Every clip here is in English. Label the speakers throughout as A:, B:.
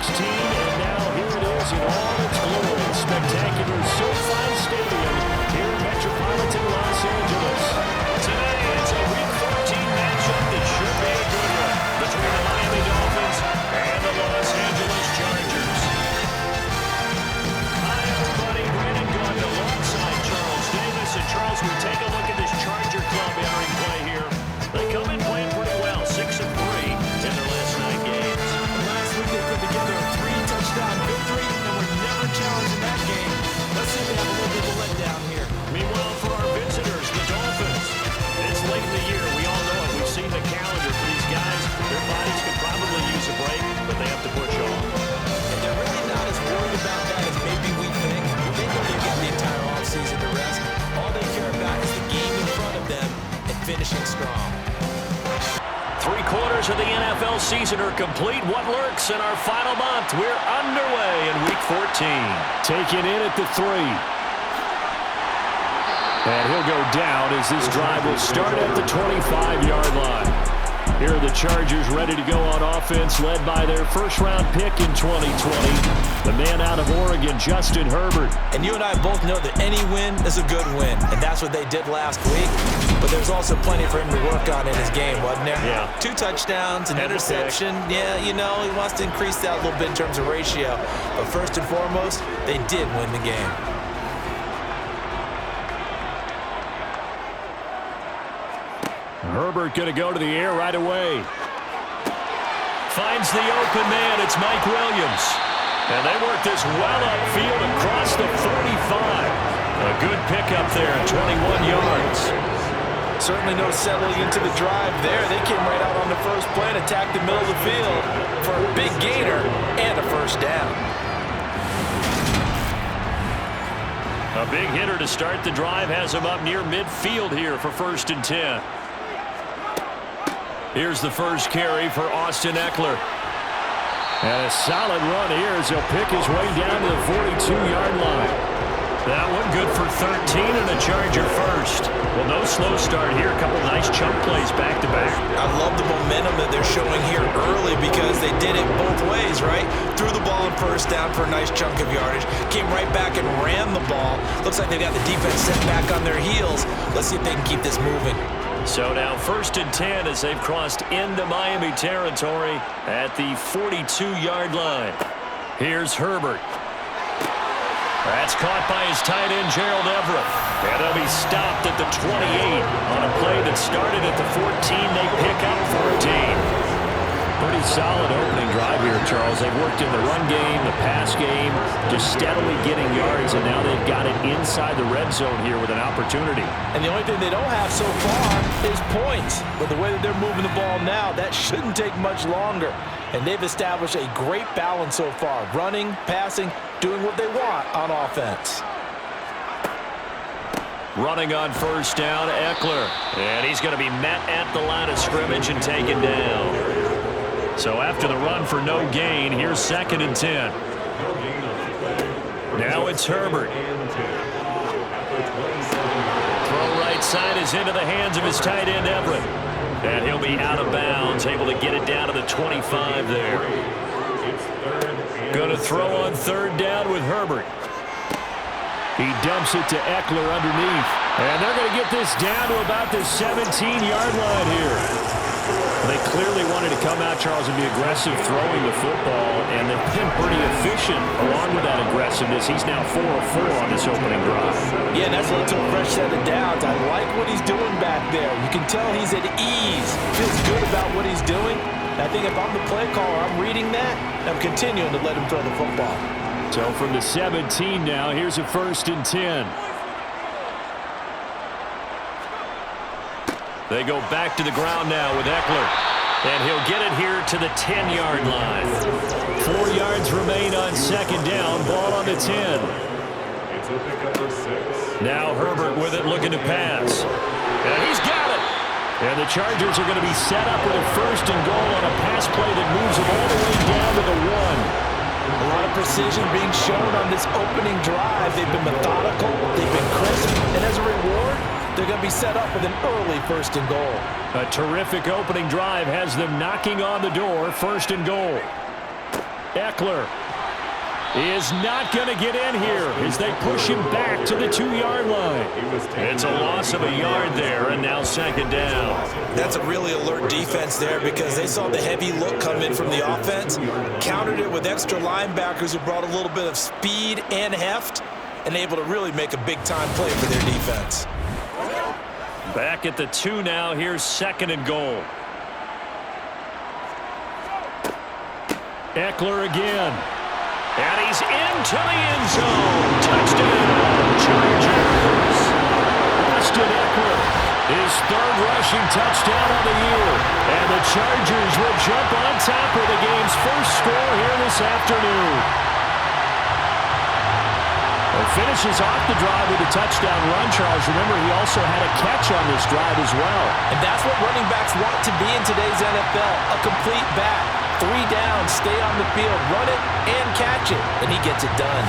A: and now here it is in all its glory. Spectacular SoFi Stadium here in metropolitan Los Angeles.
B: Today, it's a Week 14 matchup that should be a good one between the Miami Dolphins and the Los Angeles Chargers. Hi, everybody. Brandon Gunn alongside Charles Davis. And Charles, we take a look at this Charger club entering play here. They come in playing pretty well, 6-3 in their last 9 games.
C: Last week they put together a 3-touchdown victory and were never challenged in that game. Let's see if they have a little bit of a letdown here.
B: Meanwhile, for our visitors, the Dolphins, it's late in the year. We all know it. We've seen the calendar for these guys. Their bodies could probably use a break, but they have to push on.
C: And they're really not as worried about that as maybe we think. They know they've got the entire offseason to rest. All they care about is the game in front of them and finishing strong.
B: 3/4 of the NFL season are complete. What lurks in our final month? We're underway in Week 14.
A: Taken in at the 3. And he'll go down as this drive will start at the 25-yard line. Here are the Chargers ready to go on offense, led by their first-round pick in 2020, the man out of Oregon, Justin Herbert.
C: And you and I both know that any win is a good win, and that's what they did last week. But there's also plenty for him to work on in his game, wasn't there?
A: Yeah.
C: 2 touchdowns, an interception. Yeah, you know, he wants to increase that a little bit in terms of ratio. But first and foremost, they did win the game.
A: Herbert going to go to the air right away.
B: Finds the open man. It's Mike Williams. And they work this well upfield across the 45. A good pickup there, 21 yards.
C: Certainly no settling into the drive there. They came right out on the first play and attacked the middle of the field for a big gainer and a first down.
B: A big hitter to start the drive has him up near midfield here for 1st and 10. Here's the first carry for Austin Eckler.
A: And a solid run here as he'll pick his way down to the 42-yard line.
B: That one good for 13 and a Charger first. Well, no slow start here. A couple nice chunk plays back-to-back.
C: I love the momentum that they're showing here early because they did it both ways, right? Threw the ball on first down for a nice chunk of yardage. Came right back and ran the ball. Looks like they got the defense set back on their heels. Let's see if they can keep this moving.
B: So now 1st and 10 as they've crossed into Miami territory at the 42-yard line. Here's Herbert. That's caught by his tight end, Gerald Everett. And they'll be stopped at the 28 on a play that started at the 14. They pick up 14.
A: Pretty solid opening drive here, Charles. They've worked in the run game, the pass game, just steadily getting yards, and now they've got it inside the red zone here with an opportunity.
C: And the only thing they don't have so far is points. But the way that they're moving the ball now, that shouldn't take much longer. And they've established a great balance so far. Running, passing, doing what they want on offense.
B: Running on first down, Eckler. And he's going to be met at the line of scrimmage and taken down. So after the run for no gain, here's 2nd and 10. Now it's Herbert. Throw right side is into the hands of his tight end, Everett. And he'll be out of bounds, able to get it down to the 25 there. Going to throw on 3rd down with Herbert.
A: He dumps it to Eckler underneath. And they're going to get this down to about the 17-yard line here. They clearly wanted to come out, Charles, and be aggressive throwing the football, and they've been pretty efficient along with that aggressiveness. He's now 4 of 4 on this opening drive.
C: Yeah, and that's led to a fresh set of downs. I like what he's doing back there. You can tell he's at ease. Feels good about what he's doing. I think if I'm the play caller, I'm reading that, and I'm continuing to let him throw the football.
A: So from the 17 now, here's a 1st and 10.
B: They go back to the ground now with Eckler. And he'll get it here to the 10-yard line.
A: 4 yards remain on 2nd down. Ball on the 10.
B: Now Herbert with it, looking to pass. And he's got it.
A: And the Chargers are going to be set up with a 1st and goal on a pass play that moves them all the way down to the 1.
C: A lot of precision being shown on this opening drive. They've been methodical, they've been crisp, and as a reward, they're going to be set up with an early 1st and goal.
A: A terrific opening drive has them knocking on the door, 1st and goal. Eckler is not going to get in here as they push him back to the 2-yard line.
B: It's a loss of a yard there, and now second down.
C: That's a really alert defense there because they saw the heavy look come in from the offense, countered it with extra linebackers who brought a little bit of speed and heft, and able to really make a big-time play for their defense.
B: Back at the 2 now. Here's second and goal.
A: Eckler again.
B: And he's into the end zone. Touchdown, Chargers.
A: Austin Eckler, his 3rd rushing touchdown of the year. And the Chargers will jump on top of the game's first score here this afternoon. It finishes off the drive with a touchdown run, Charles. Remember, he also had a catch on this drive as well.
C: And that's what running backs want to be in today's NFL, a complete back. 3 down, stay on the field, run it, and catch it, and he gets it done.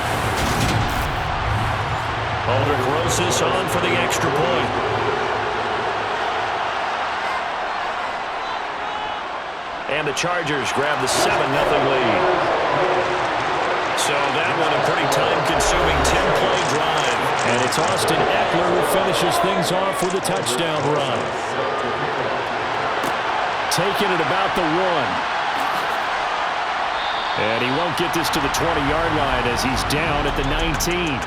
B: Aldrich Rosas on for the extra point. And the Chargers grab the 7-0 lead. So that one a pretty time-consuming 10-play drive.
A: And it's Austin Eckler who finishes things off with a touchdown run. Taking it about the 1. And he won't get this to the 20-yard line as he's down at the 19.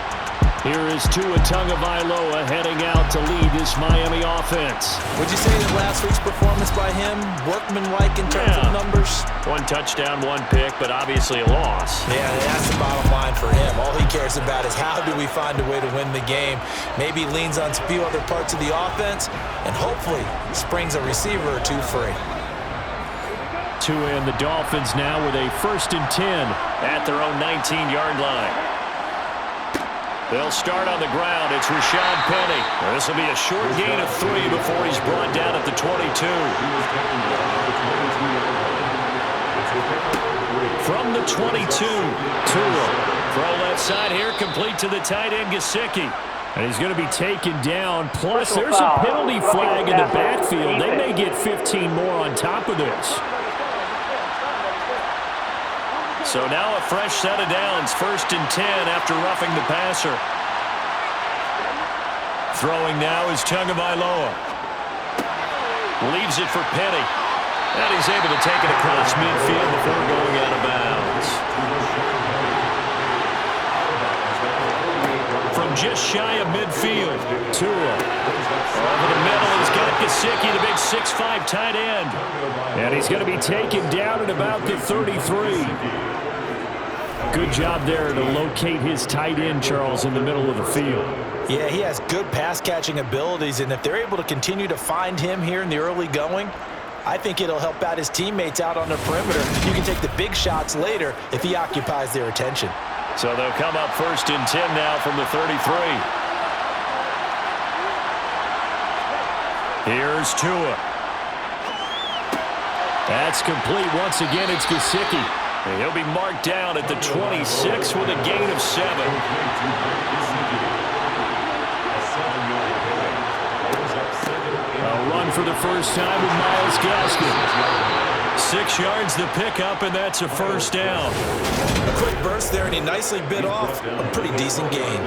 A: Here is Tua Tagovailoa heading out to lead this Miami offense.
C: Would you say that last week's performance by him, workmanlike in terms of numbers?
B: 1 touchdown, 1 pick, but obviously a loss.
C: Yeah, that's the bottom line for him. All he cares about is how do we find a way to win the game. Maybe leans on a few other parts of the offense, and hopefully springs a receiver or 2 free.
A: Tua and the Dolphins now with a 1st and 10
B: at their own 19-yard line. They'll start on the ground. It's Rashad Penny. This will be a short gain of 3 before he's brought down at the 22. From the 22, Tua. Throw left side here, complete to the tight end, Gesicki.
A: And he's going to be taken down. Plus, there's a penalty flag in the backfield. They may get 15 more on top of this.
B: So now a fresh set of downs, 1st and 10 after roughing the passer. Throwing now is Tagovailoa. Leaves it for Penny. And he's able to take it across midfield before going out of bounds. From just shy of midfield, Tua. Over the middle, he's got Gesicki, the big 6'5" tight end.
A: And he's going to be taken down at about the 33. Good job there to locate his tight end, Charles, in the middle of the field.
C: Yeah, he has good pass-catching abilities, and if they're able to continue to find him here in the early going, I think it'll help out his teammates out on the perimeter. You can take the big shots later if he occupies their attention.
B: So they'll come up 1st and 10 now from the 33. Here's Tua.
A: That's complete. Once again, it's Gesicki.
B: And he'll be marked down at the 26 with a gain of 7.
A: A run for the first time with Myles Gaskin.
B: 6 yards the pickup, and that's a 1st down.
C: A quick burst there, and he nicely bit off a pretty decent gain.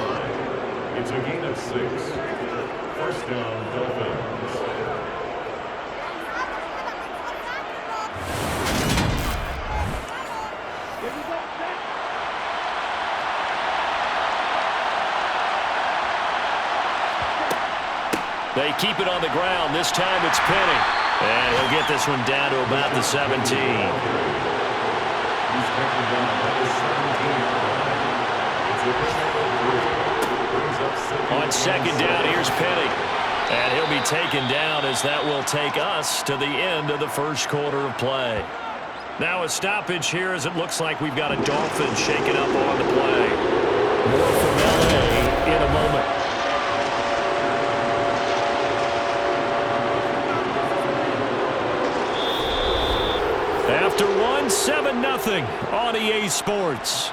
D: It's a gain of 6. 1st down, Dolphins.
B: They keep it on the ground. This time it's Penny. And he'll get this one down to about the 17. On 2nd down, here's Penny. And he'll be taken down as that will take us to the end of the 1st quarter of play. Now a stoppage here as it looks like we've got a Dolphin shaking up on the play.
A: More from L.A. in a moment. After 1, 7-0 on EA Sports.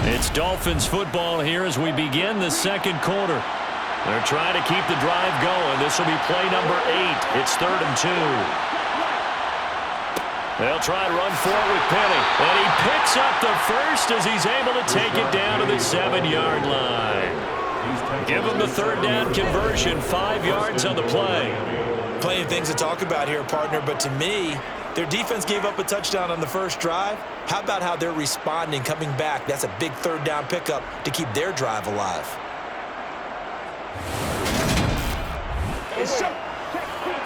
A: It's Dolphins football here as we begin the 2nd quarter. They're trying to keep the drive going. This will be play number 8. It's 3rd and 2.
B: They'll try to run for it with Penny. And he picks up the first as he's able to take it down to the 7-yard line. Give him the third down conversion, 5 yards on the play.
C: Plenty of things to talk about here, partner, but to me, their defense gave up a touchdown on the first drive. How about how they're responding, coming back? That's a big third down pickup to keep their drive alive.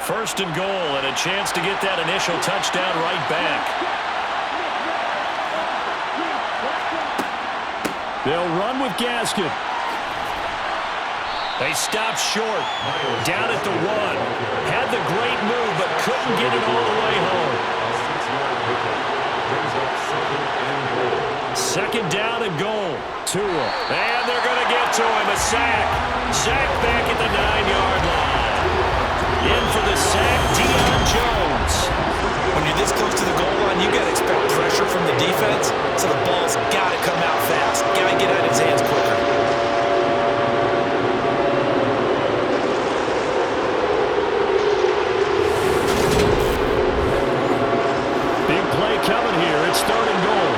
B: First and goal, and a chance to get that initial touchdown right back.
A: They'll run with Gaskin.
B: They stopped short, down at the 1. Had the great move, but couldn't get it all the way home. Second down and goal. Tua. And they're going to get to him. A sack. Sack back at the 9-yard line. In for the sack, Deion Jones.
C: When you're this close to the goal line, you got to expect pressure from the defense, so the ball's got to come out fast. Got to get out of his hands quicker.
A: Big play coming here. It's third and goal.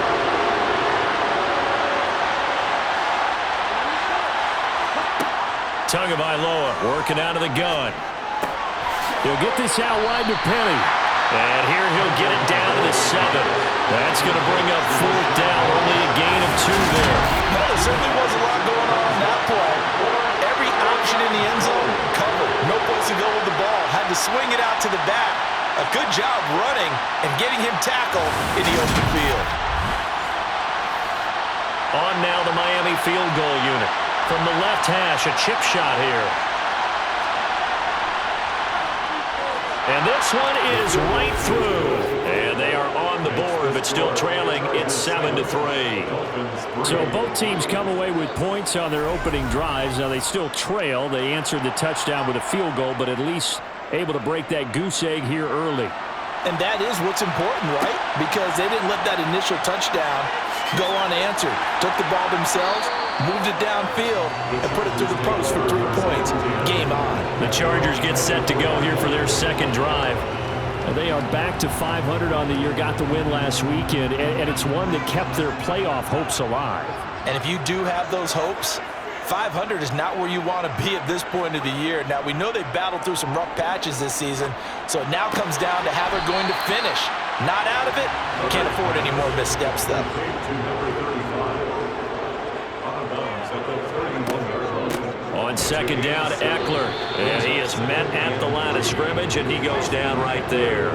B: Tagovailoa working out of the gun.
A: He'll get this out wide to Penny.
B: And here he'll get it down to the 7. That's going to bring up fourth down. Only a gain of 2 there.
C: Well, there certainly was a lot going on in that play. Every option in the end zone covered. No place to go with the ball. Had to swing it out to the back. A good job running and getting him tackled in the open field.
B: On now the Miami field goal unit. From the left hash, a chip shot here. And this one is right through. And they are on the board, but still trailing. It's 7-3.
A: So both teams come away with points on their opening drives. Now they still trail. They answered the touchdown with a field goal, but at least able to break that goose egg here early.
C: And that is what's important, right? Because they didn't let that initial touchdown go unanswered. Took the ball themselves, moved it downfield, and put it through the post for 3 points. Game on.
B: The Chargers get set to go here for their second drive.
A: They are back to 500 on the year, got the win last weekend, and it's one that kept their playoff hopes alive.
C: And if you do have those hopes, 500 is not where you want to be at this point of the year. Now, we know they battled through some rough patches this season, so it now comes down to how they're going to finish. Not out of it. Can't afford any more missteps, though.
B: On second down, Eckler. And he is met at the line of scrimmage, and he goes down right there.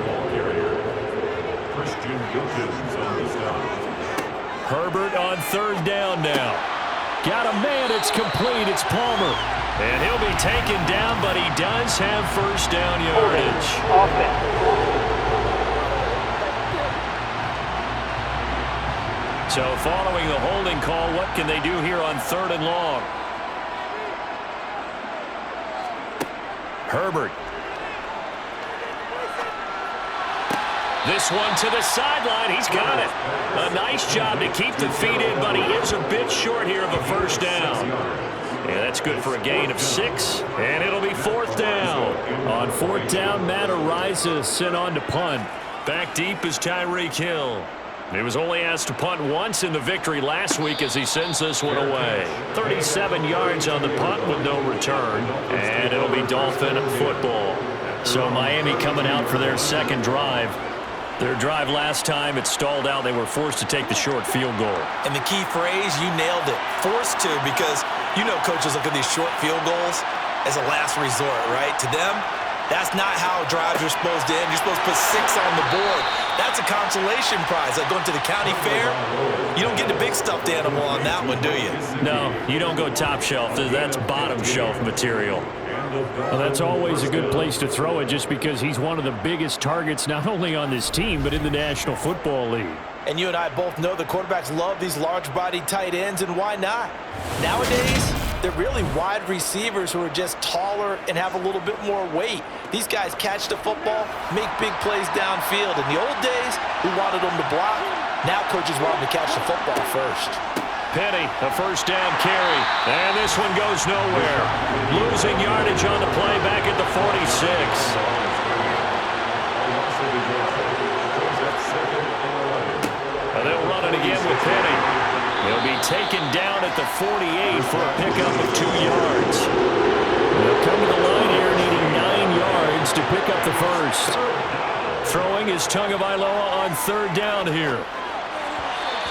B: Herbert on third down now.
A: Got a man, it's complete, it's Palmer.
B: And he'll be taken down, but he does have first down yardage. So following the holding call, what can they do here on third and long? Herbert. This one to the sideline. He's got it. A nice job to keep the feet in, but he is a bit short here of a first down. Yeah, that's good for a gain of 6, and it'll be fourth down.
A: On fourth down, Matt Araiza sent on to punt.
B: Back deep is Tyreek Hill. He was only asked to punt once in the victory last week as he sends this one away. 37 yards on the punt with no return, and it'll be Dolphin football. So Miami coming out for their second drive. Their drive last time, it stalled out. They were forced to take the short field goal.
C: And the key phrase, you nailed it. Forced to, because you know coaches look at these short field goals as a last resort, right? To them, that's not how drives are supposed to end. You're supposed to put 6 on the board. That's a consolation prize. Like going to the county fair, you don't get the big stuffed animal on that one, do you?
B: No, you don't go top shelf. That's bottom shelf material.
A: Well, that's always a good place to throw it just because he's one of the biggest targets not only on this team but in the National Football League.
C: And you and I both know the quarterbacks love these large-bodied tight ends, and why not? Nowadays, they're really wide receivers who are just taller and have a little bit more weight. These guys catch the football, make big plays downfield. In the old days, we wanted them to block. Now coaches want them to catch the football first.
B: Penny, a first down carry. And this one goes nowhere. Losing yardage on the play back at the 46. taken down at the 48 for a pickup of 2 yards.
A: They'll come to the line here needing 9 yards to pick up the first.
B: Throwing is Tagovailoa on 3rd down here.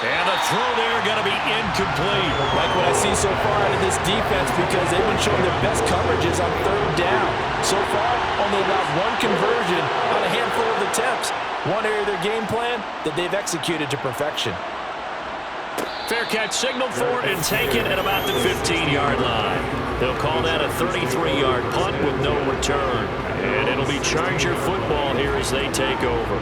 B: And the throw there going to be incomplete.
C: Like what I see so far out of this defense, because they've been showing their best coverages on 3rd down. So far, only allowed 1 conversion on a handful of attempts. One area of their game plan that they've executed to perfection.
B: Fair catch signaled for and taken at about the 15-yard line. They'll call that a 33-yard punt with no return. And it'll be Charger football here as they take over.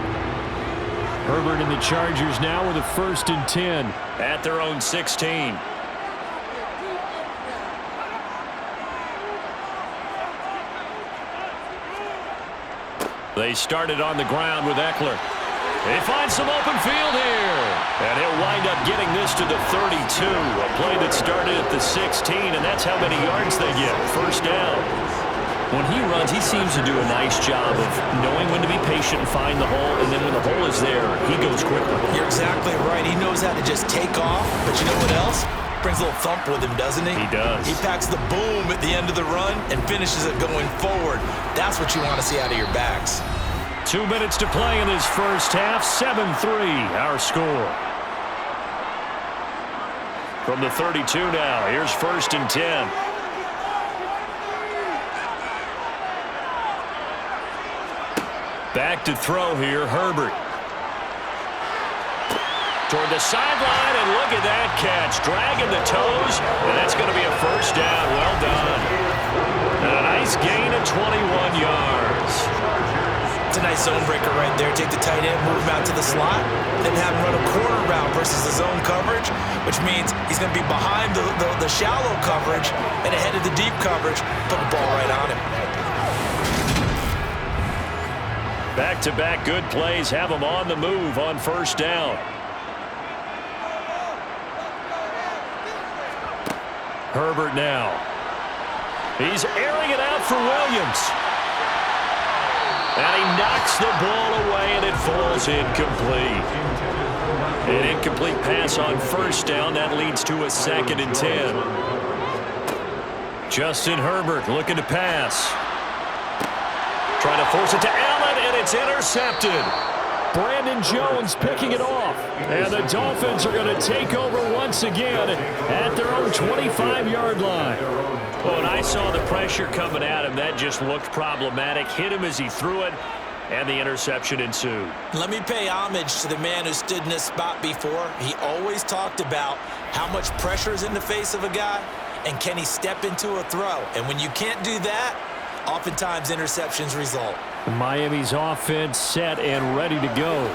A: Herbert and the Chargers now with a 1st and 10.
B: At their own 16. They started on the ground with Eckler. They find some open field here. And he'll wind up getting this to the 32. A play that started at the 16, and that's how many yards they get. 1st down.
A: When he runs, he seems to do a nice job of knowing when to be patient and find the hole, and then when the hole is there, he goes quickly.
C: You're exactly right. He knows how to just take off, but you know what else? Brings a little thump with him, doesn't he?
B: He does.
C: He packs the boom at the end of the run and finishes it going forward. That's what you want to see out of your backs.
B: 2 minutes to play in this first half. 7-3 our score. From the 32 now, here's 1st and 10. Back to throw here, Herbert. Toward the sideline, and look at that catch. Dragging the toes, and that's going to be a 1st down. Well done. A nice gain of 21 yards.
C: It's a nice zone breaker right there. Take the tight end, move him out to the slot, then have him run a corner route versus the zone coverage, which means he's going to be behind the shallow coverage and ahead of the deep coverage. Put the ball right on him.
B: Back-to-back good plays have him on the move on 1st down. Herbert now. He's airing it out for Williams. And he knocks the ball away, and it falls incomplete. An incomplete pass on 1st down. That leads to a 2nd and 10. Justin Herbert looking to pass. Trying to force it to Allen, and it's intercepted.
A: Brandon Jones picking it off. And the Dolphins are going to take over once again at their own 25-yard line.
B: Well, when I saw the pressure coming at him, that just looked problematic. Hit him as he threw it, and the interception ensued.
C: Let me pay homage to the man who stood in this spot before. He always talked about how much pressure is in the face of a guy, and can he step into a throw. And when you can't do that, oftentimes interceptions result.
A: Miami's offense set and ready to go.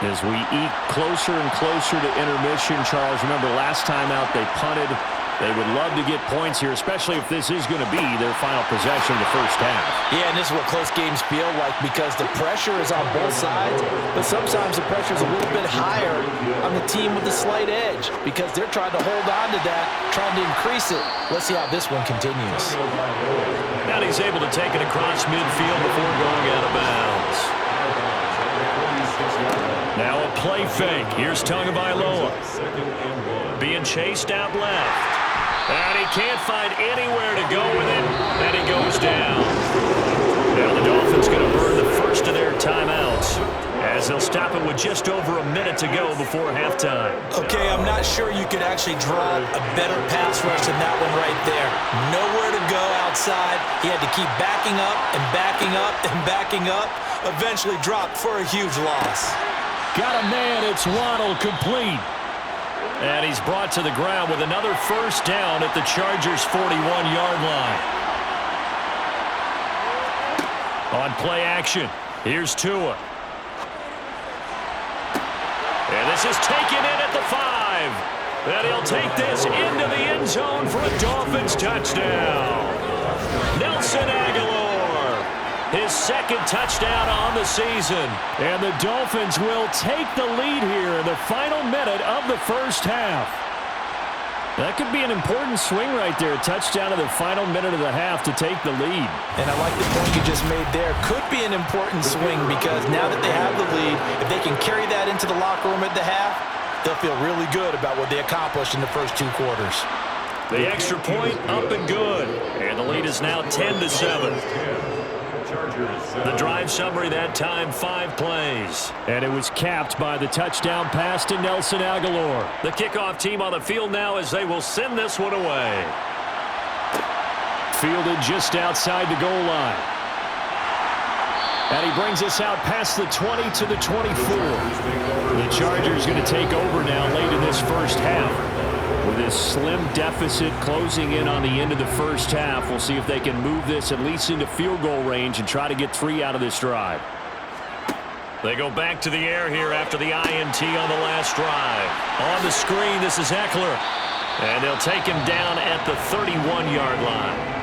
A: As we eke closer and closer to intermission, Charles, remember last time out they punted. They would love to get points here, especially if this is going to be their final possession of the first half.
C: Yeah, and this is what close games feel like because the pressure is on both sides, but sometimes the pressure is a little bit higher on the team with the slight edge because they're trying to hold on to that, trying to increase it. Let's see how this one continues.
B: And he's able to take it across midfield before going out of bounds. Now a play fake. Here's Tagovailoa. Being chased out left. And he can't find anywhere to go with it. And he goes down. Now the Dolphins going to burn the first of their timeouts as they'll stop it with just over a minute to go before halftime.
C: Okay, I'm not sure you could actually draw a better pass rush than that one right there. Nowhere to go outside. He had to keep backing up and backing up and backing up. Eventually dropped for a huge loss.
A: Got a man. It's Waddle complete.
B: And he's brought to the ground with another first down at the Chargers' 41-yard line. On play action, here's Tua. And this is taken in at the 5. And he'll take this into the end zone for a Dolphins touchdown. Nelson Aguilar. His 2nd touchdown on the season.
A: And the Dolphins will take the lead here in the final minute of the first half. That could be an important swing right there. A touchdown in the final minute of the half to take the lead.
C: And I like the point you just made there. Could be an important swing because now that they have the lead, if they can carry that into the locker room at the half, they'll feel really good about what they accomplished in the first 2 quarters.
B: The extra point up and good. And the lead is now 10-7. The drive summary that time, 5 plays.
A: And it was capped by the touchdown pass to Nelson Aguilar.
B: The kickoff team on the field now as they will send this one away.
A: Fielded just outside the goal line. And he brings us out past the 20 to the 24. The Chargers going to take over now late in this first half. With this slim deficit closing in on the end of the first half, we'll see if they can move this at least into field goal range and try to get 3 out of this drive.
B: They go back to the air here after the INT on the last drive. On the screen, this is Eckler. And they'll take him down at the 31-yard line.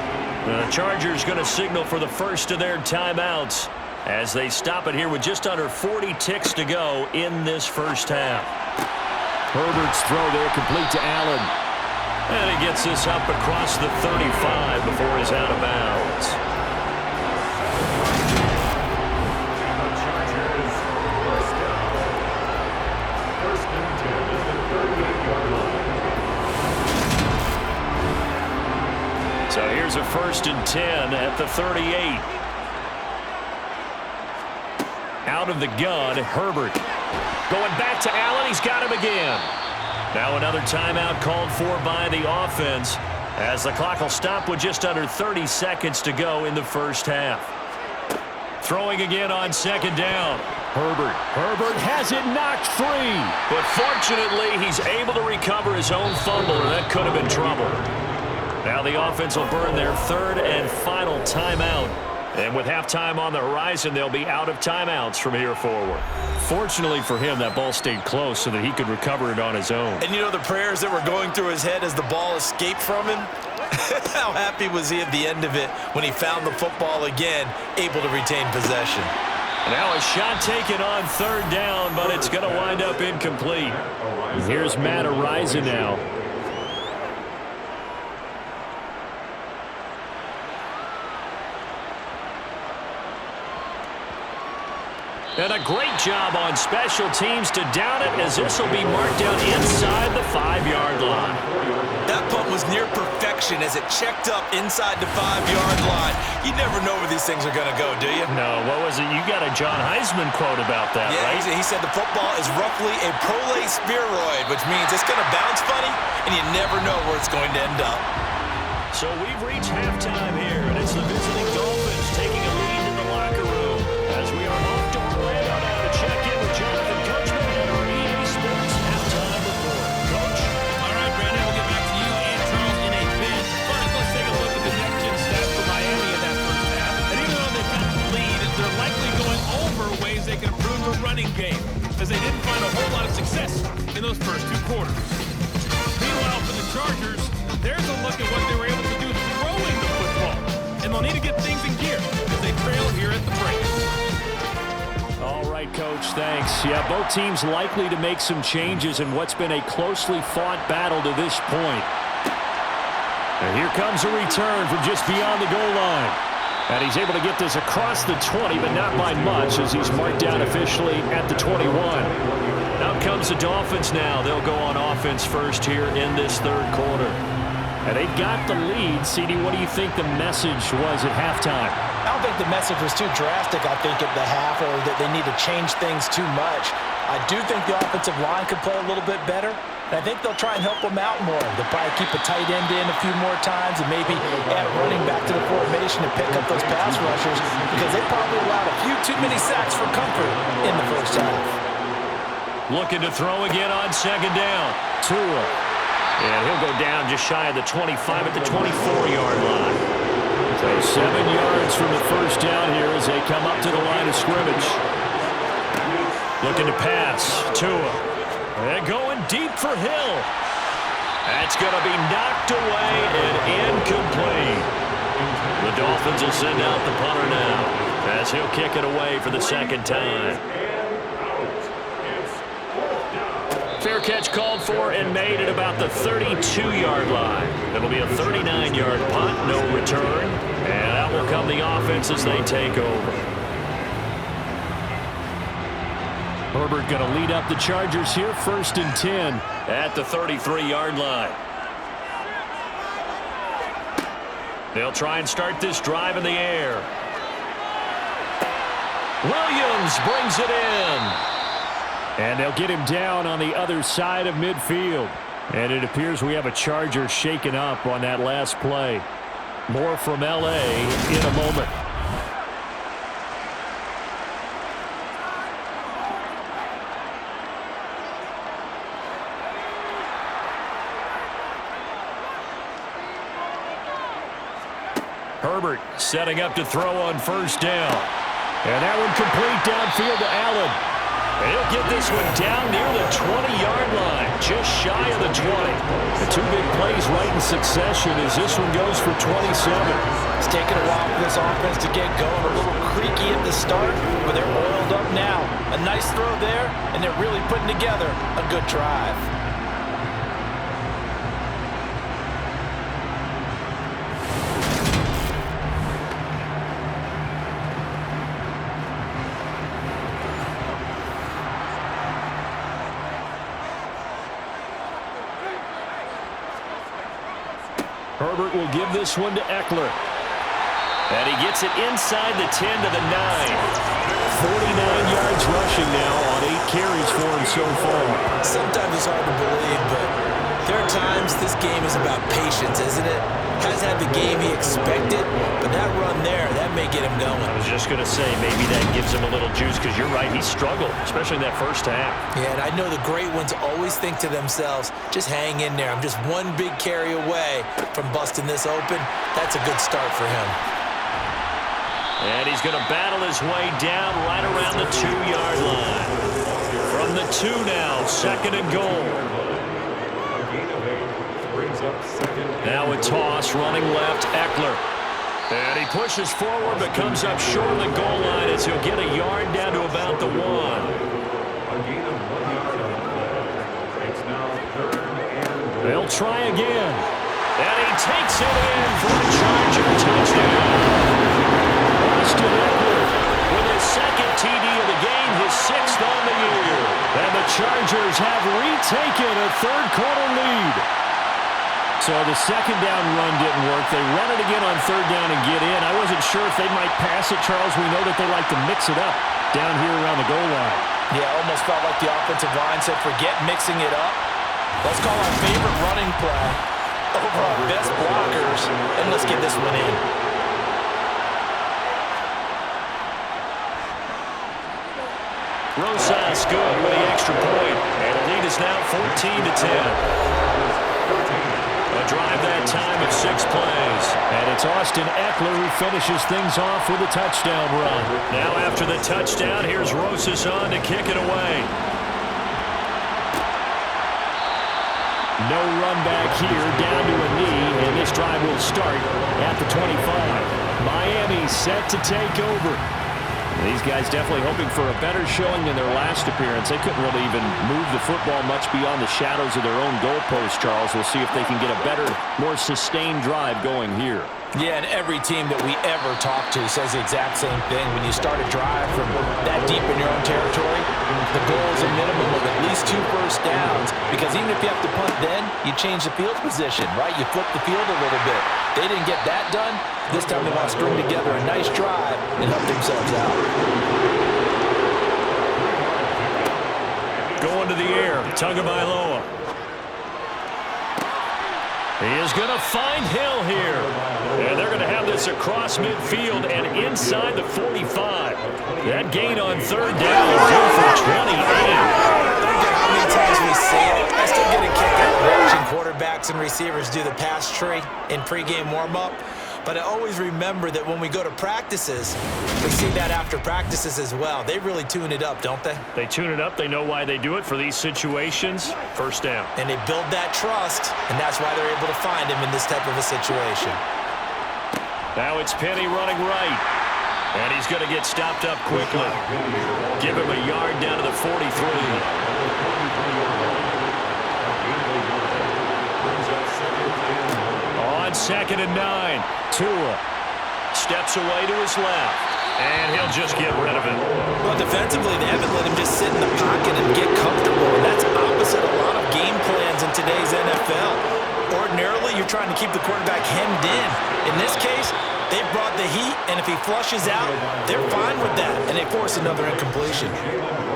B: The Chargers going to signal for the first of their timeouts as they stop it here with just under 40 ticks to go in this first half.
A: Herbert's throw there complete to Allen.
B: And he gets this up across the 35 before he's out of bounds.
D: First and 10 is the 38-yard line.
B: So here's a first and 10 at the 38. Out of the gun, Herbert. Going back to Allen, he's got him again. Now another timeout called for by the offense as the clock will stop with just under 30 seconds to go in the first half. Throwing again on second down.
A: Herbert has it knocked free.
B: But fortunately, he's able to recover his own fumble, or that could have been trouble. Now the offense will burn their 3rd and final timeout. And with halftime on the horizon, they'll be out of timeouts from here forward.
A: Fortunately for him, that ball stayed close so that he could recover it on his own.
C: And you know the prayers that were going through his head as the ball escaped from him? How happy was he at the end of it when he found the football again, able to retain possession?
B: Now a shot taken on 3rd down, but it's going to wind up incomplete.
A: Here's Matt Ariza now.
B: And a great job on special teams to down it as this will be marked down inside the 5-yard line.
C: That punt was near perfection as it checked up inside the 5-yard line. You never know where these things are going to go, do you?
B: No, what was it? You got a John Heisman quote about that,
C: yeah,
B: right?
C: He said the football is roughly a prolate spheroid, which means it's going to bounce funny, and you never know where it's going to end up.
B: So we've reached halftime here, and it's the visiting Dolphins taking a lead in the locker room as we are off to Orlando now to check in with Jonathan Coachman and our EA Sports halftime report. Coach?
E: All right, Brandon, we'll get back to you and Charles in a bit. First, let's take a look at the next-gen stats for Miami in that first half. And even though they've got the lead, they're likely going over ways they can improve the running game, as they didn't find a whole lot of success in those first 2 quarters. Meanwhile, for the Chargers, there's a look at what they were able to do throwing the football. And they'll need to get things in gear as they trail here at the break.
A: All right, Coach, thanks. Yeah, both teams likely to make some changes in what's been a closely fought battle to this point. And here comes a return from just beyond the goal line. And he's able to get this across the 20, but not by much as he's marked down officially at the 21.
B: Out comes the Dolphins now. They'll go on offense first here in this 3rd quarter.
A: And they've got the lead. CD, what do you think the message was at halftime?
F: I don't think the message was too drastic, I think, at the half, or that they need to change things too much. I do think the offensive line could play a little bit better, and I think they'll try and help them out more. They'll probably keep a tight end in a few more times and maybe add running back to the formation to pick up those pass rushers because they probably allowed a few too many sacks for comfort in the first half.
B: Looking to throw again on second down.
A: Tua.
B: And he'll go down just shy of the 25 at the 24-yard line.
A: So 7 yards from the first down here as they come up to the line of scrimmage.
B: Looking to pass. Tua. And going deep for Hill. That's going to be knocked away and incomplete. The Dolphins will send out the punter now as he'll kick it away for the 2nd time. Fair catch called for and made at about the 32-yard line. It'll be a 39-yard punt, no return. And out will come the offense as they take over.
A: Herbert going to lead up the Chargers here, 1st and 10.
B: At the 33-yard line. They'll try and start this drive in the air. Williams brings it in.
A: And they'll get him down on the other side of midfield. And it appears we have a Charger shaken up on that last play. More from L.A. in a moment.
B: Herbert setting up to throw on 1st down.
A: And that one complete downfield to Allen.
B: And he'll get this one down near the 20-yard line, just shy of the 20.
A: The 2 big plays right in succession as this one goes for 27.
F: It's taken a while for this offense to get going. A little creaky at the start, but they're oiled up now. A nice throw there, and they're really putting together a good drive.
A: Herbert will give this one to Eckler.
B: And he gets it inside the 10 to the 9.
A: 49 yards rushing now on 8 carries for him so far.
C: Sometimes it's hard to believe, but there are times this game is about patience, isn't it? Has had the game he expected, but that run there, that may get him going.
B: I was just going to say, maybe that gives him a little juice, because you're right, he struggled, especially in that first half.
C: Yeah, and I know the great ones always think to themselves, just hang in there. I'm just one big carry away from busting this open. That's a good start for him.
B: And he's going to battle his way down right around the 2-yard line. From the 2 now, 2nd and goal. Now a toss, running left, Eckler. And he pushes forward, but comes up short of the goal line as he'll get a yard down to about the 1.
A: They'll try again.
B: And he takes it in for a Charger touchdown.
A: Austin Eckler
B: With his 2nd TD of the game, his 6th on the year.
A: And the Chargers have retaken a 3rd quarter lead. So the 2nd down run didn't work. They run it again on 3rd down and get in. I wasn't sure if they might pass it, Charles. We know that they like to mix it up down here around the goal line.
F: Yeah, almost felt like the offensive line said, forget mixing it up. Let's call our favorite running play over our best blockers, and let's get this one in.
B: Rosas good with the extra point. And the lead is now 14-10. A drive that time of 6 plays.
A: And it's Austin Eckler who finishes things off with a touchdown run.
B: Now after the touchdown, here's Rosas on to kick it away.
A: No run back here, down to a knee, and this drive will start at the 25. Miami set to take over. These guys definitely hoping for a better showing than their last appearance. They couldn't really even move the football much beyond the shadows of their own goalpost, Charles. We'll see if they can get a better, more sustained drive going here.
F: Yeah, and every team that we ever talk to says the exact same thing. When you start a drive from that deep in your own territory, the goal is a minimum of at least 2 first downs, because even if you have to punt then, you change the field position, right? You flip the field a little bit. They didn't get that done. This time they want to string together a nice drive and help themselves out.
B: Going to the air, Tagovailoa. He is going to find Hill here. And they're going to have this across midfield and inside the 45. That gain on 3rd down is good for 28.
C: How many times we see it? I still get a kick out of watching quarterbacks and receivers do the pass tree in pregame warm-up. But I always remember that when we go to practices, we see that after practices as well. They really tune it up, don't they?
B: They tune it up. They know why they do it for these situations. 1st down.
C: And they build that trust, and that's why they're able to find him in this type of a situation.
B: Now it's Penny running right. And he's going to get stopped up quickly. Give him a yard down to the 43. On 2nd and 9. Tua steps away to his left. And he'll just get rid of it.
C: Well, defensively, they haven't let him just sit in the pocket and get comfortable. And that's opposite a lot of game plans in today's NFL. Ordinarily, you're trying to keep the quarterback hemmed in. In this case, they've brought the heat, and if he flushes out, they're fine with that, and they force another incompletion.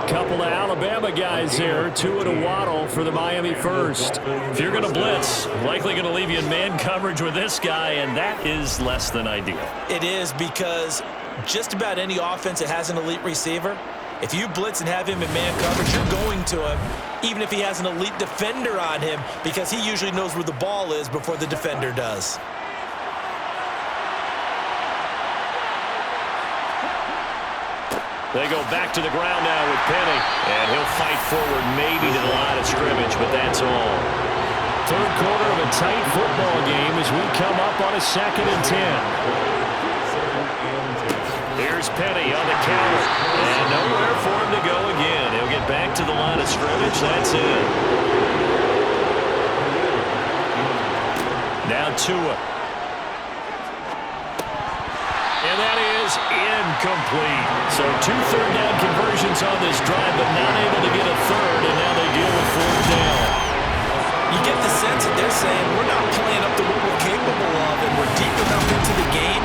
A: Couple of Alabama guys there, two in a waddle for the Miami first.
B: If you're going to blitz, likely going to leave you in man coverage with this guy, and that is less than ideal.
C: It is, because just about any offense that has an elite receiver, if you blitz and have him in man coverage, you're going to him, even if he has an elite defender on him, because he usually knows where the ball is before the defender does.
B: They go back to the ground now with Penny, and he'll fight forward maybe to the line of scrimmage, but that's all.
A: Third quarter of a tight football game as we come up on a 2nd and 10.
B: Here's Penny on the counter, and nowhere for him to go again. He'll get back to the line of scrimmage. That's it. Now Tua. And that is incomplete. So 2 third-down conversions on this drive, but not able to get a third, and now they deal with 4th down.
C: You get the sense that they're saying, we're not playing up to what we're capable of, and we're deep enough into the game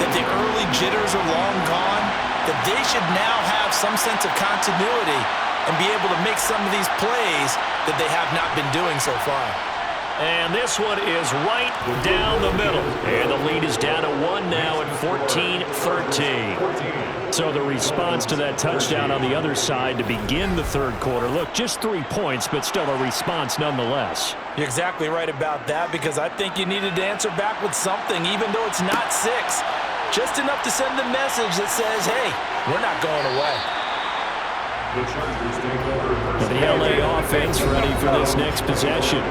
C: that the early jitters are long gone, that they should now have some sense of continuity and be able to make some of these plays that they have not been doing so far.
B: And this one is right down the middle. And the lead is down to 1 now at 14-13.
A: So the response to that touchdown on the other side to begin the third quarter. Look, just 3 points, but still a response nonetheless.
F: You're exactly right about that, because I think you needed to answer back with something, even though it's not 6. Just enough to send a message that says, hey, we're not going away.
A: The LA offense ready for this next possession.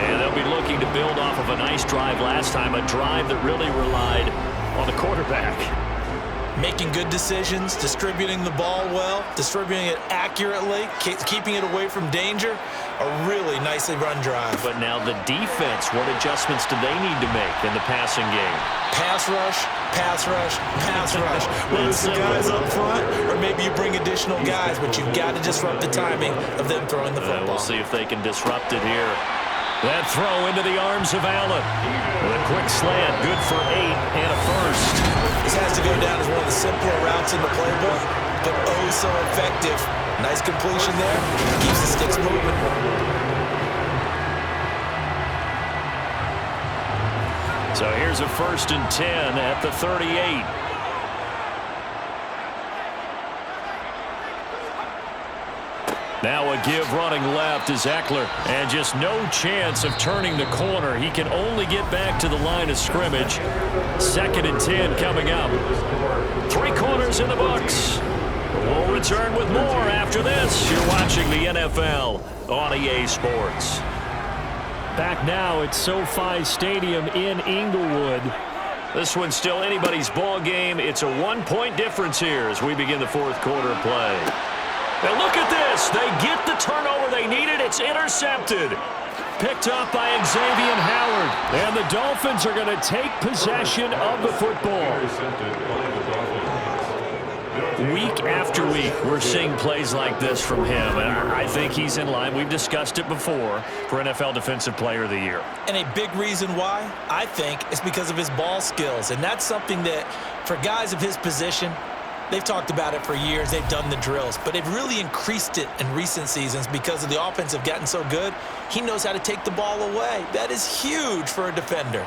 B: And they'll be looking to build off of a nice drive last time, a drive that really relied on the quarterback.
C: Making good decisions, distributing the ball well, distributing it accurately, keeping it away from danger. A really nicely run drive.
B: But now the defense, what adjustments do they need to make in the passing game?
C: Pass rush, pass rush, pass rush. Whether it's the guys up front or maybe you bring additional guys, but you've got to disrupt the timing of them throwing the football.
B: We'll see if they can disrupt it here. That throw into the arms of Allen. With a quick slant, good for 8 and a first.
C: This has to go down as one of the simpler routes in the playbook, but oh so effective. Nice completion there. Keeps the sticks moving.
B: So here's a 1st and 10 at the 38. Now a give running left is Eckler, and just no chance of turning the corner. He can only get back to the line of scrimmage. 2nd and 10 coming up. 3 quarters in the books. We'll return with more after this. You're watching the NFL on EA Sports.
A: Back now at SoFi Stadium in Inglewood.
B: This one's still anybody's ball game. It's a 1-point difference here as we begin the 4th quarter play. Now look at this. They get the turnover they needed. It's intercepted. Picked up by Xavier Howard.
A: And the Dolphins are going to take possession of the football.
B: Week after week, we're seeing plays like this from him. And I think he's in line. We've discussed it before for NFL Defensive Player of the Year.
C: And a big reason why, I think, is because of his ball skills. And that's something that, for guys of his position, they've talked about it for years. They've done the drills. But they've really increased it in recent seasons because of the offense have gotten so good. He knows how to take the ball away. That is huge for a defender.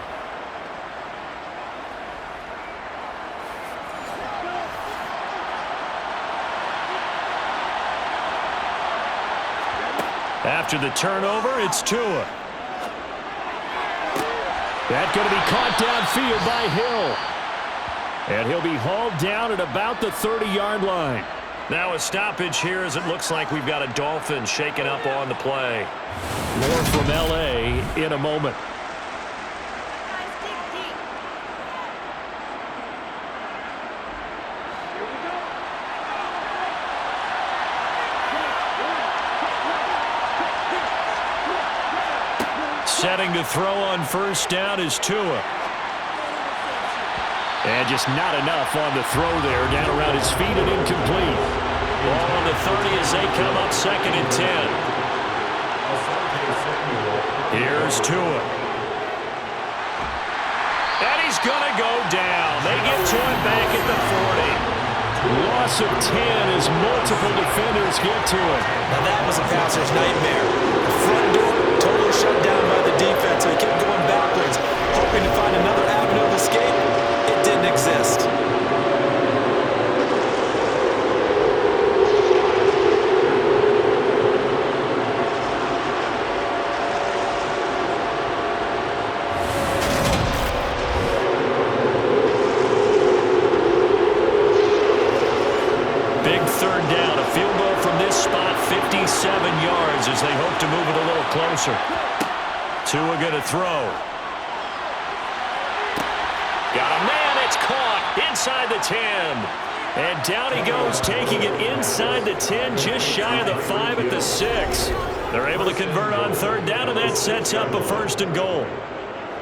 A: After the turnover, it's Tua. That's going to be caught downfield by Hill. And he'll be hauled down at about the 30-yard line.
B: Now a stoppage here as it looks like we've got a Dolphin shaken up on the play.
A: More from L.A. in a moment. Setting to throw on 1st down is Tua. And just not enough on the throw there. Down around his feet and incomplete.
B: Ball on the 30 as they come up 2nd and 10. Here's Tua. And he's going to go down. They get to him back at the 40.
A: Loss of 10 as multiple defenders get to it.
F: Now that was a passer's nightmare. The front door totally shut down by the defense, so he kept going backwards, hoping to find another avenue of escape. It didn't exist.
B: Big 3rd down. A field goal from this spot, 57 yards as they hope to move it a little closer. Tua going to throw. Got a man. It's caught inside the 10. And down he goes, taking it inside the 10, just shy of the 5 at the 6. They're able to convert on 3rd down, and that sets up a 1st and goal.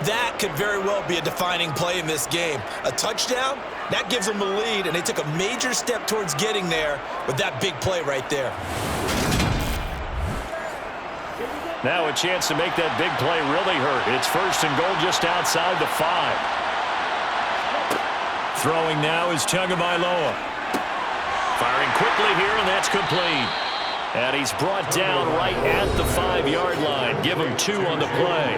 C: That could very well be a defining play in this game. A touchdown, that gives them a lead, and they took a major step towards getting there with that big play right there.
B: Now a chance to make that big play really hurt. It's 1st and goal just outside the 5. Throwing now is Tagovailoa. Firing quickly here, and that's complete. And he's brought down right at the 5-yard line. Give him 2 on the play.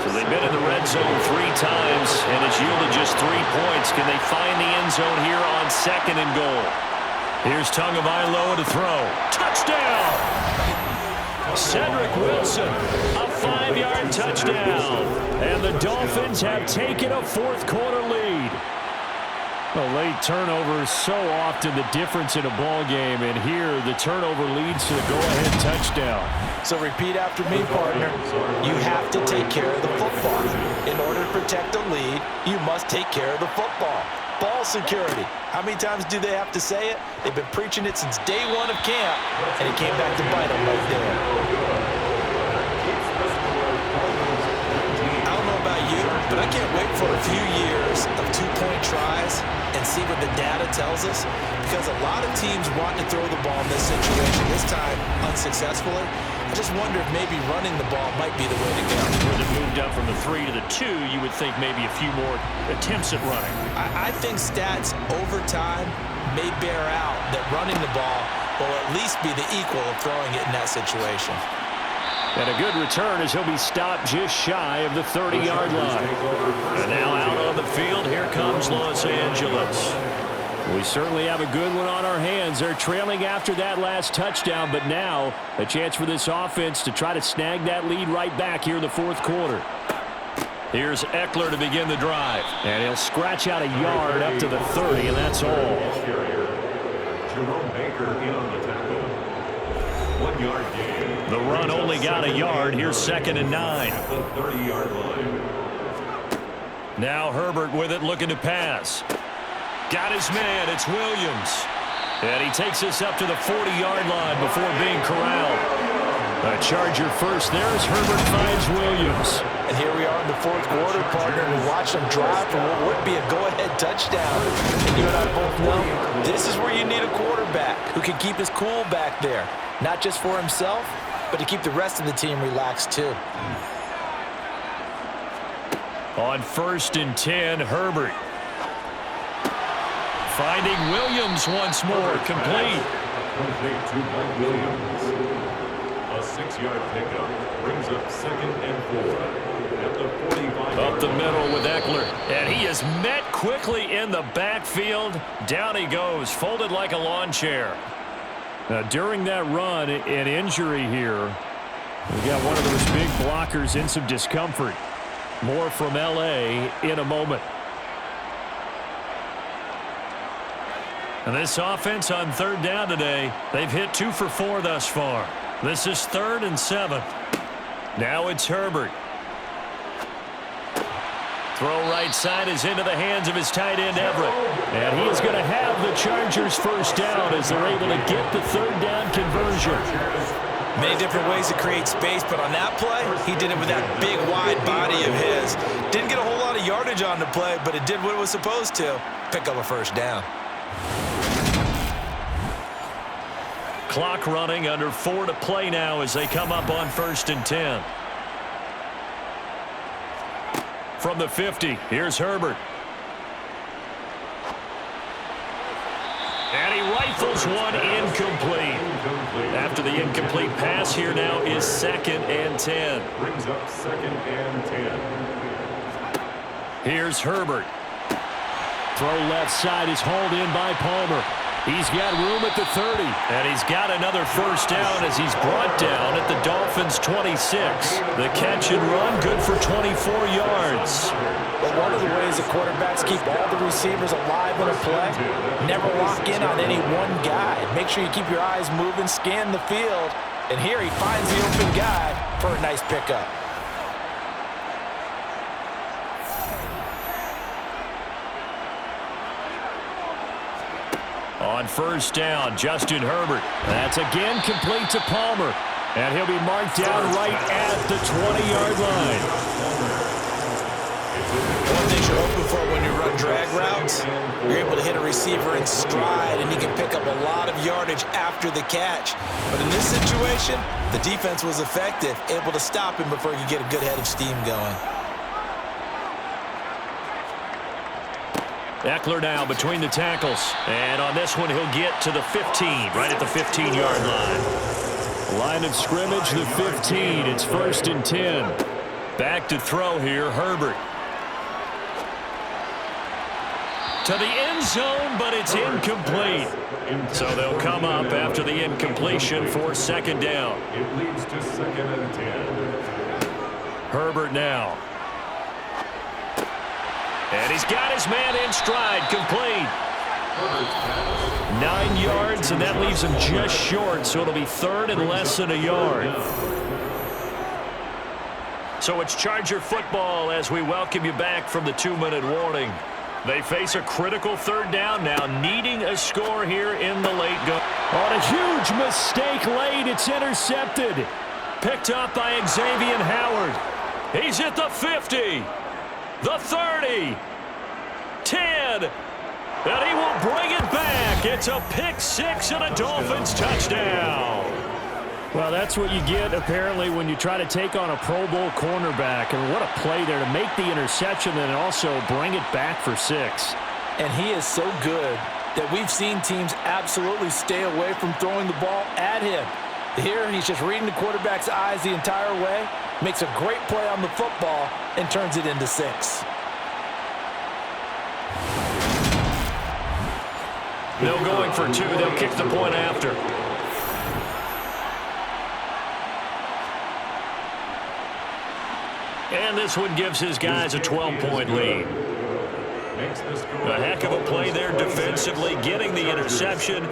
B: So they've been in the red zone 3 times, and it's yielded just 3 points. Can they find the end zone here on 2nd and goal? Here's Tagovailoa to throw. Touchdown! Cedric Wilson, a 5-yard touchdown. And the Dolphins have taken a 4th quarter lead.
A: A late turnover is so often the difference in a ball game, and here the turnover leads to the go-ahead touchdown.
F: So repeat after me, partner. You have to take care of the football. In order to protect the lead, you must take care of the football. Ball security. How many times do they have to say it? They've been preaching it since day 1 of camp, and it came back to bite them right there.
C: I don't know about you, but I can't wait for a few years of 2-point tries and see what the data tells us, because a lot of teams want to throw the ball in this situation, this time unsuccessfully. I just wonder if maybe running the ball might be the way to go.
B: Where they moved up from the 3 to the 2, you would think maybe a few more attempts at running.
C: I think stats over time may bear out that running the ball will at least be the equal of throwing it in that situation.
A: And a good return as he'll be stopped just shy of the 30-yard line.
B: And now out on the field, here comes Los Angeles.
A: We certainly have a good one on our hands. They're trailing after that last touchdown, but now a chance for this offense to try to snag that lead right back here in the 4th quarter.
B: Here's Eckler to begin the drive.
A: And he'll scratch out a yard up to the 30, and that's all.
D: Jerome Baker in on the tackle. 1-yard gain.
B: The run only got a yard. Here's 2nd and 9.
D: At the 30-yard line.
B: Now Herbert with it, looking to pass. Got his man. It's Williams. And he takes us up to the 40-yard line before being corralled. A Charger first there as Herbert finds Williams.
F: And here we are in the 4th quarter, partner, and we watch them drive for what would be a go-ahead touchdown. And you and I both know this is where you need a quarterback who can keep his cool back there, not just for himself, but to keep the rest of the team relaxed too.
B: On 1st and 10, Herbert. Finding Williams once more, complete.
D: Complete to Mike Williams. A 6-yard pickup brings up 2nd and 4 at the 45.
B: Up the middle with Eckler. And he is met quickly in the backfield. Down he goes, folded like a lawn chair.
A: Now, during that run, an injury here. We got one of those big blockers in some discomfort. More from L.A. in a moment.
B: And this offense on 3rd down today, they've hit 2 for 4 thus far. This is 3rd and 7. Now it's Herbert. Throw right side is into the hands of his tight end, Everett.
A: And he is going to have the Chargers first down as they're able to get the 3rd down conversion.
C: Many different ways to create space, but on that play, he did it with that big, wide body of his. Didn't get a whole lot of yardage on the play, but it did what it was supposed to. Pick up a first down.
B: Clock running, under 4 to play now as they come up on 1st and 10. From the 50, here's Herbert. And he rifles one incomplete. After the incomplete pass, here now is 2nd and 10.
D: Brings up 2nd and 10.
B: Here's Herbert.
A: Throw left side is hauled in by Palmer. He's got room at the 30.
B: And he's got another first down as he's brought down at the Dolphins' 26. The catch and run, good for 24 yards.
F: But one of the ways the quarterbacks keep all the receivers alive in a play, never lock in on any one guy. Make sure you keep your eyes moving, scan the field. And here he finds the open guy for a nice pickup.
B: On first down, Justin Herbert. That's again complete to Palmer. And he'll be marked down right at the 20-yard line.
C: One thing you're hoping for when you run drag routes, you're able to hit a receiver in stride, and he can pick up a lot of yardage after the catch. But in this situation, the defense was effective, able to stop him before he could get a good head of steam going.
B: Eckler now between the tackles. And on this one, he'll get to the 15, right at the 15-yard line.
A: Line of scrimmage, the 15. It's 1st and 10.
B: Back to throw here, Herbert. To the end zone, but it's incomplete. So they'll come up after the incompletion for 2nd down.
D: It leads to 2nd and 10.
B: Herbert now. And he's got his man in stride, complete. 9 yards, and that leaves him just short, so it'll be 3rd and less than a yard. So it's Charger football as we welcome you back from the 2-minute warning. They face a critical 3rd down now, needing a score here in the late go.
A: On a huge mistake late, it's intercepted.
B: Picked up by Xavier Howard. He's at the 50. The 30, 10, and he will bring it back. It's a pick 6 and a Dolphins touchdown.
A: Well, that's what you get, apparently, when you try to take on a Pro Bowl cornerback. And what a play there to make the interception and also bring it back for 6.
F: And he is so good that we've seen teams absolutely stay away from throwing the ball at him. Here, he's just reading the quarterback's eyes the entire way, makes a great play on the football, and turns it into 6.
B: No going for 2. They'll kick the point after. And this one gives his guys a 12-point lead. A heck of a play there defensively, getting the interception,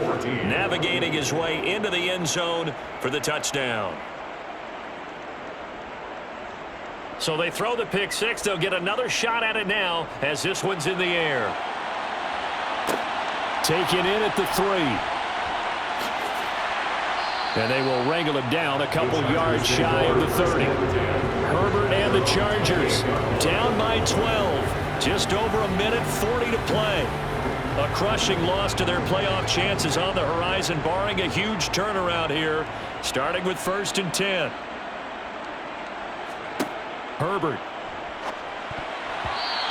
B: navigating his way into the end zone for the touchdown. So they throw the pick 6. They'll get another shot at it now as this one's in the air.
A: Taken in at the 3. And they will wrangle him down a couple yards shy of the 30. Herbert and the Chargers down by 12. Just over a minute, 40 to play. A crushing loss to their playoff chances on the horizon, barring a huge turnaround here, starting with 1st and 10. Herbert.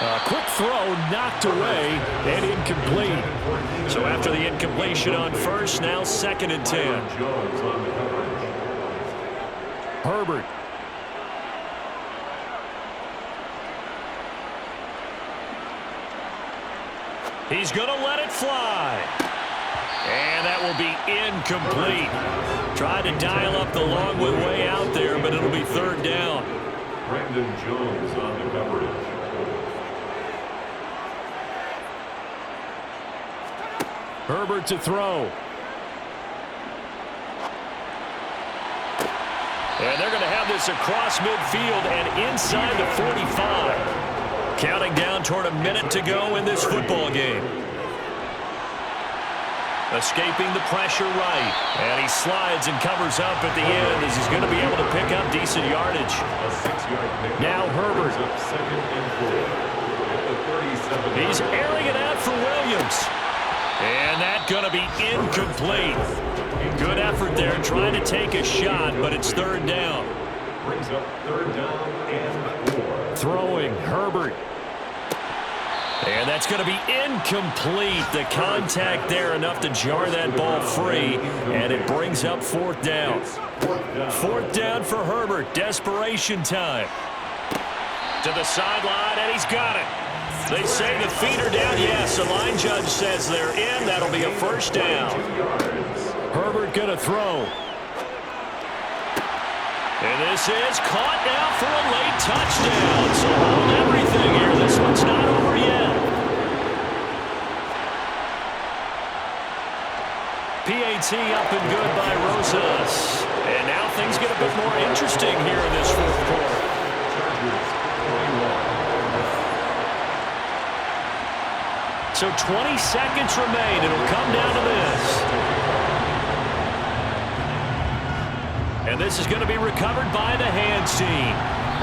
A: A quick throw knocked away and incomplete.
B: So after the incompletion on 1st, now 2nd and 10.
A: Herbert.
B: He's going to let it fly. And that will be incomplete. Tried to dial up the long way out there, but it'll be 3rd down.
D: Brandon Jones on the coverage.
A: Herbert to throw.
B: And they're going to have this across midfield and inside the 45. Counting down toward a minute to go in this football game. Escaping the pressure right. And he slides and covers up at the end as he's going to be able to pick up decent yardage.
D: A 6-yard pickup.
B: Now Herbert.
D: Brings up second and 4 at the 37.
B: He's airing it out for Williams. And that's going to be incomplete. Good effort there trying to take a shot, but it's third down.
D: Brings up third down and 4.
B: Throwing Herbert. And that's going to be incomplete. The contact there enough to jar that ball free, and it brings up fourth down. Fourth down for Herbert. Desperation time. To the sideline, and he's got it. They say the feet are down. Yes, the line judge says they're in. That'll be a first down. Herbert going to throw. And this is caught now for a late touchdown. So hold everything here. This one's not over yet. PAT up and good by Rosas. And now things get a bit more interesting here in this fourth quarter. So 20 seconds remain. It'll come down to this. And this is going to be recovered by the hands team.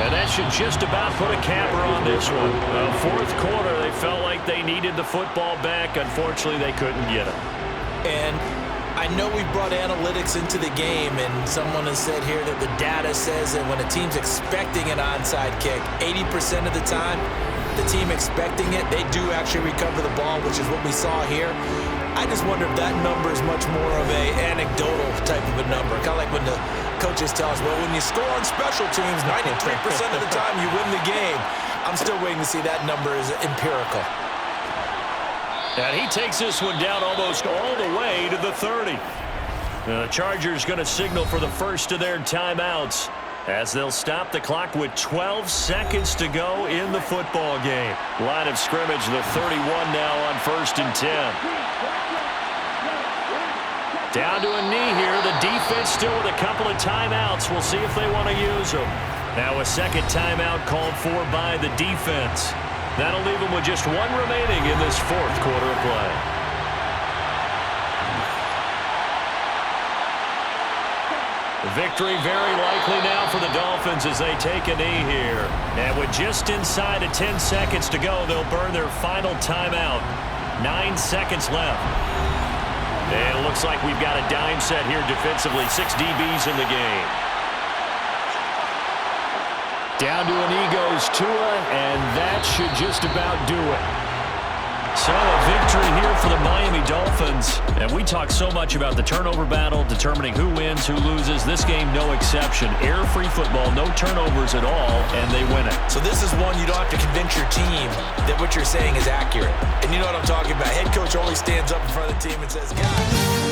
B: And that should just about put a capper on this one. Fourth quarter, they felt like they needed the football back. Unfortunately, they couldn't get it.
C: And I know we brought analytics into the game, and someone has said here that the data says that when a team's expecting an onside kick, 80% of the time, the team expecting it, they do actually recover the ball, which is what we saw here. I just wonder if that number is much more of a anecdotal type of a number. Kind of like when the coaches tell us, well, when you score on special teams, 93% of the time you win the game. I'm still waiting to see that number is empirical.
B: And he takes this one down almost all the way to the 30. The Chargers going to signal for the first of their timeouts as they'll stop the clock with 12 seconds to go in the football game. Line of scrimmage, the 31 now on 1st and 10. Down to a knee here. The defense still with a couple of timeouts. We'll see if they want to use them. Now a second timeout called for by the defense. That'll leave them with just one remaining in this fourth quarter of play. Victory very likely now for the Dolphins as they take a knee here. And with just inside of 10 seconds to go, they'll burn their final timeout. 9 seconds left. And it looks like we've got a dime set here defensively. 6 DBs in the game. Down to a knee goes Tua, and that should just about do it. So a victory here for the Miami Dolphins. And we talk so much about the turnover battle, determining who wins, who loses. This game, no exception. Air-free football, no turnovers at all, and they win it.
C: So this is one you don't have to convince your team that what you're saying is accurate. And you know what I'm talking about. Head coach always stands up in front of the team and says, guys,